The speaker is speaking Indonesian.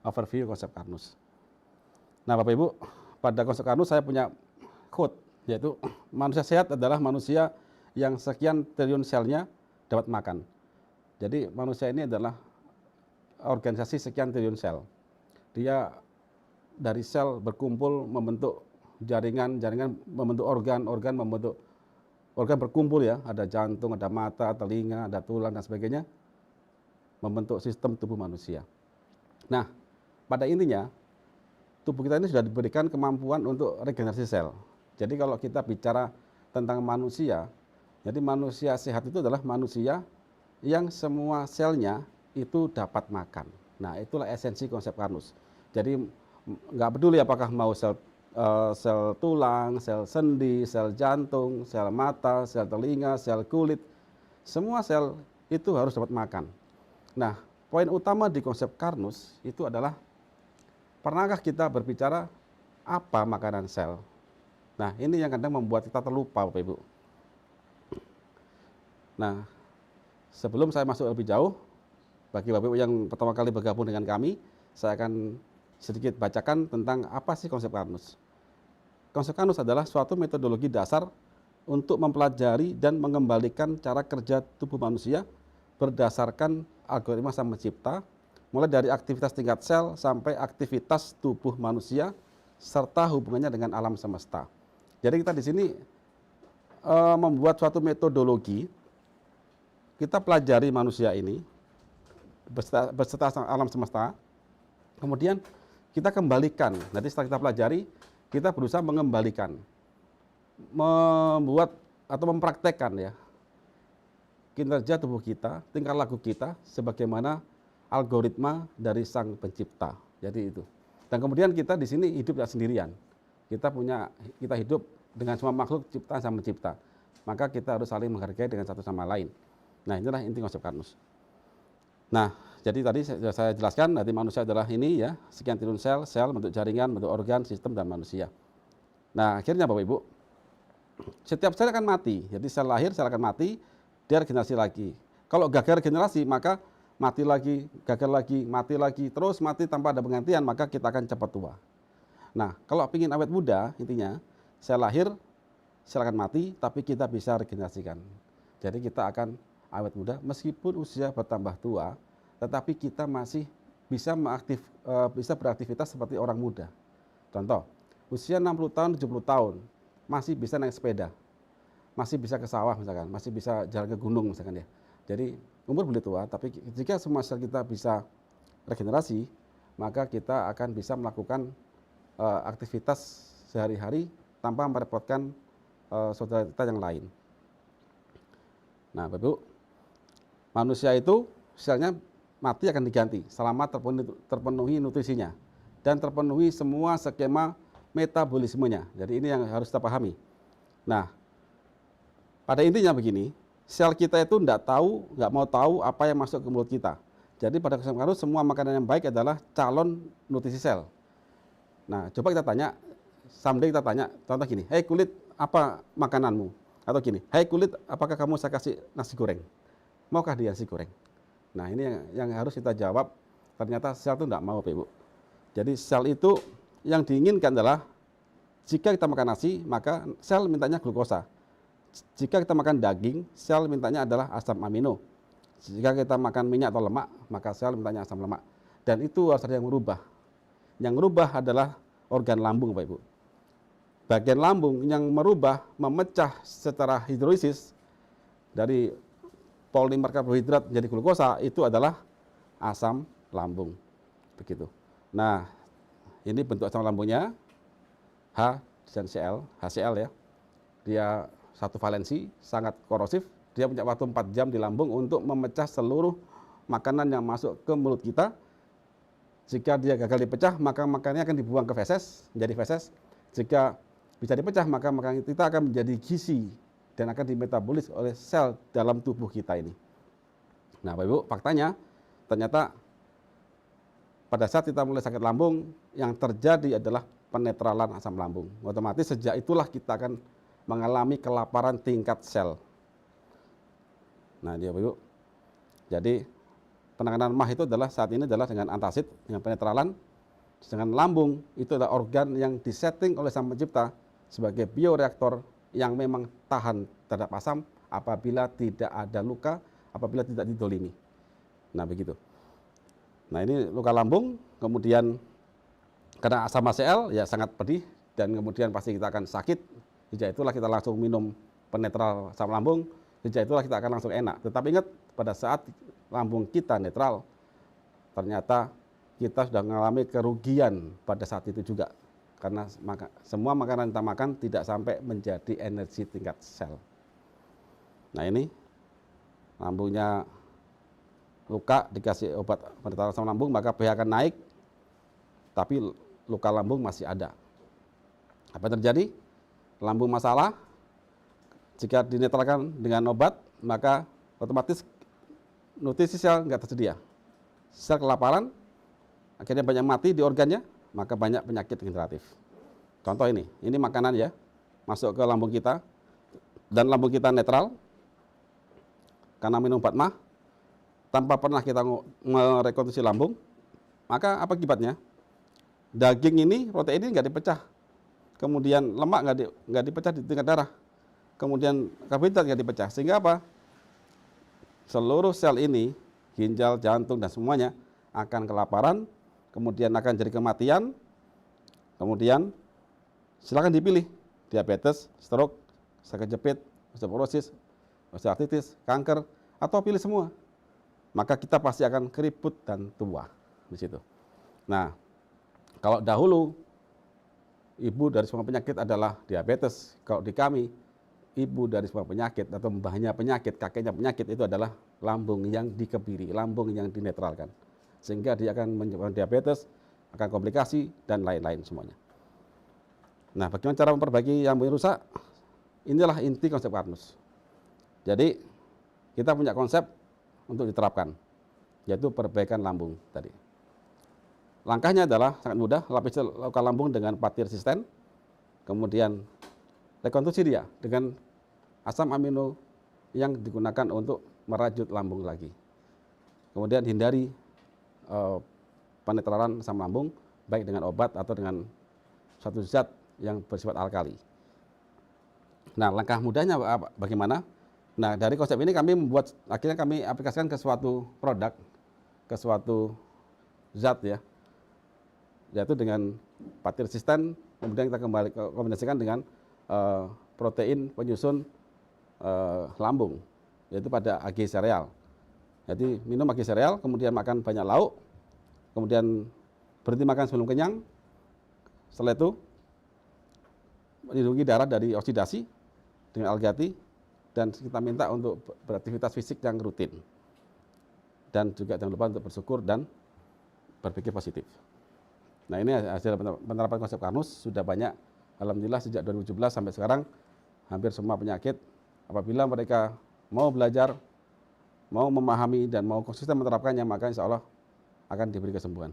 overview konsep Karnus. Nah, Bapak Ibu, pada konsep Karnus saya punya quote, yaitu manusia sehat adalah manusia yang sekian triliun selnya dapat makan. Jadi manusia ini adalah organisasi sekian triliun sel. Dia dari sel berkumpul membentuk jaringan membentuk organ berkumpul ya, ada jantung, ada mata, telinga, ada tulang dan sebagainya, membentuk sistem tubuh manusia. Nah, pada intinya tubuh kita ini sudah diberikan kemampuan untuk regenerasi sel. Jadi kalau kita bicara tentang manusia, jadi manusia sehat itu adalah manusia yang semua selnya itu dapat makan. Nah, itulah esensi konsep Karnus. Jadi nggak peduli apakah mau sel tulang, sel sendi, sel jantung, sel mata, sel telinga, sel kulit, semua sel itu harus dapat makan. Nah, poin utama di konsep Karnus itu adalah, pernahkah kita berbicara apa makanan sel? Nah, ini yang kadang membuat kita terlupa, Bapak Ibu. Nah, sebelum saya masuk lebih jauh, bagi Bapak Ibu yang pertama kali bergabung dengan kami, saya akan sedikit bacakan tentang apa sih konsep Karnus. Konsep Karnus adalah suatu metodologi dasar untuk mempelajari dan mengembalikan cara kerja tubuh manusia berdasarkan algoritma Sang Pencipta, mulai dari aktivitas tingkat sel sampai aktivitas tubuh manusia serta hubungannya dengan alam semesta. Jadi kita di sini membuat suatu metodologi, kita pelajari manusia ini beserta alam semesta, kemudian kita kembalikan. Nanti setelah kita pelajari, kita berusaha mengembalikan, membuat atau mempraktekkan ya kinerja tubuh kita, tingkah laku kita sebagaimana algoritma dari Sang Pencipta. Jadi itu. Dan kemudian kita di sini hidup tidak sendirian. Kita hidup dengan semua makhluk ciptaan Sang Pencipta. Maka kita harus saling menghargai dengan satu sama lain. Nah, inilah inti konsep Karnus. Nah, jadi tadi saya jelaskan, nanti manusia adalah ini ya, sekian triliun sel bentuk jaringan, bentuk organ, sistem, dan manusia. Nah, akhirnya Bapak Ibu, setiap sel akan mati. Jadi sel lahir, sel akan mati, dia regenerasi lagi. Kalau gagal regenerasi, maka mati lagi, gagal lagi, mati, terus mati tanpa ada penggantian, maka kita akan cepat tua. Nah, kalau ingin awet muda, intinya, sel lahir, sel akan mati, tapi kita bisa regenerasikan. Jadi kita akan awet muda, meskipun usia bertambah tua, tetapi kita masih bisa beraktivitas seperti orang muda. Contoh, usia 60 tahun, 70 tahun, masih bisa naik sepeda, masih bisa ke sawah misalkan, masih bisa jalan ke gunung misalkan ya. Jadi umur boleh tua, tapi jika semua sel kita bisa regenerasi, maka kita akan bisa melakukan aktivitas sehari-hari tanpa merepotkan saudara kita yang lain. Nah, Bapak Ibu, manusia itu selnya mati akan diganti selama terpenuhi nutrisinya dan terpenuhi semua skema metabolismenya. Jadi ini yang harus kita pahami. Nah, pada intinya begini, sel kita itu nggak mau tahu apa yang masuk ke mulut kita. Jadi pada konsep Karnus, semua makanan yang baik adalah calon nutrisi sel. Nah, coba kita tanya, someday kita tanya, contoh gini, hei kulit, apa makananmu? Atau gini, hei kulit, apakah kamu saya kasih nasi goreng? Maukah dia nasi goreng? Nah, ini yang harus kita jawab. Ternyata sel itu tidak mau, Bapak Ibu. Jadi sel itu yang diinginkan adalah, jika kita makan nasi, maka sel mintanya glukosa. Jika kita makan daging, sel mintanya adalah asam amino. Jika kita makan minyak atau lemak, maka sel mintanya asam lemak. Dan itu harus ada yang merubah. Yang merubah adalah organ lambung, Bapak Ibu. Bagian lambung yang merubah, memecah secara hidrolisis dari polimer karbohidrat menjadi glukosa, itu adalah asam lambung. Begitu. Nah, ini bentuk asam lambungnya, H dan Cl, HCl ya. Dia satu valensi, sangat korosif. Dia punya waktu 4 jam di lambung untuk memecah seluruh makanan yang masuk ke mulut kita. Jika dia gagal dipecah, maka makanannya akan dibuang ke feses, menjadi feses. Jika bisa dipecah, maka makanan kita akan menjadi gizi dan akan dimetabolis oleh sel dalam tubuh kita ini. Nah, Bapak Ibu, faktanya ternyata pada saat kita mulai sakit lambung, yang terjadi adalah penetralan asam lambung. Otomatis sejak itulah kita akan mengalami kelaparan tingkat sel. Nah, Bapak Ibu, jadi penanganan MAH itu adalah saat ini adalah dengan antasid, dengan penetralan. Sedangkan lambung itu adalah organ yang disetting oleh Sang Pencipta sebagai bioreaktor yang memang tahan terhadap asam apabila tidak ada luka, apabila tidak didolimi. Nah begitu. Nah ini luka lambung, kemudian karena asam HCl ya sangat pedih dan kemudian pasti kita akan sakit. Sejak itulah kita langsung minum penetral asam lambung, sejak itulah kita akan langsung enak. Tetapi ingat pada saat lambung kita netral, ternyata kita sudah mengalami kerugian pada saat itu juga. Karena semua makanan kita makan tidak sampai menjadi energi tingkat sel. Nah ini lambungnya luka, dikasih obat penetral asam lambung, maka pH akan naik, tapi luka lambung masih ada. Apa yang terjadi? Lambung masalah, jika dinetralkan dengan obat, maka otomatis nutrisi sel nggak tersedia. Sel kelaparan, akhirnya banyak mati di organnya, maka banyak penyakit degeneratif. Contoh ini makanan ya, masuk ke lambung kita, dan lambung kita netral, karena minum obat MAH, tanpa pernah kita merekonstruksi lambung, maka apa akibatnya? Daging ini, protein ini nggak dipecah, kemudian lemak nggak dipecah di tingkat darah, kemudian karbohidrat nggak dipecah, sehingga apa? Seluruh sel ini, ginjal, jantung, dan semuanya akan kelaparan, kemudian akan jadi kematian, kemudian silakan dipilih, diabetes, stroke, sakit jepit, osteoporosis, osteoartritis, kanker, atau pilih semua. Maka kita pasti akan keriput dan tua di situ. Nah, kalau dahulu ibu dari semua penyakit adalah diabetes, kalau di kami ibu dari semua penyakit atau mbahnya penyakit, kakeknya penyakit itu adalah lambung yang dikebiri, lambung yang dinetralkan. Sehingga dia akan menyebabkan diabetes, akan komplikasi, dan lain-lain semuanya. Nah, bagaimana cara memperbaiki lambung yang rusak? Inilah inti konsep Karnus. Jadi, kita punya konsep untuk diterapkan, yaitu perbaikan lambung tadi. Langkahnya adalah sangat mudah, lapisi luka lambung dengan pati resisten, kemudian rekonstruksi dia dengan asam amino yang digunakan untuk merajut lambung lagi. Kemudian hindari penetralan asam lambung, baik dengan obat atau dengan suatu zat yang bersifat alkali. Nah, langkah mudahnya bagaimana? Nah, dari konsep ini akhirnya kami aplikasikan ke suatu produk, ke suatu zat ya, yaitu dengan pati resisten, kemudian kita kembali kombinasikan dengan protein penyusun lambung, yaitu pada AG sereal. Jadi minum AG sereal, kemudian makan banyak lauk, kemudian berhenti makan sebelum kenyang, setelah itu melindungi darah dari oksidasi dengan algati, dan kita minta untuk beraktivitas fisik yang rutin. Dan juga jangan lupa untuk bersyukur dan berpikir positif. Nah, ini hasil penerapan konsep Karnus sudah banyak. Alhamdulillah sejak 2017 sampai sekarang hampir semua penyakit, apabila mereka mau belajar, mau memahami dan mau konsisten menerapkannya, maka insya Allah akan diberi kesembuhan.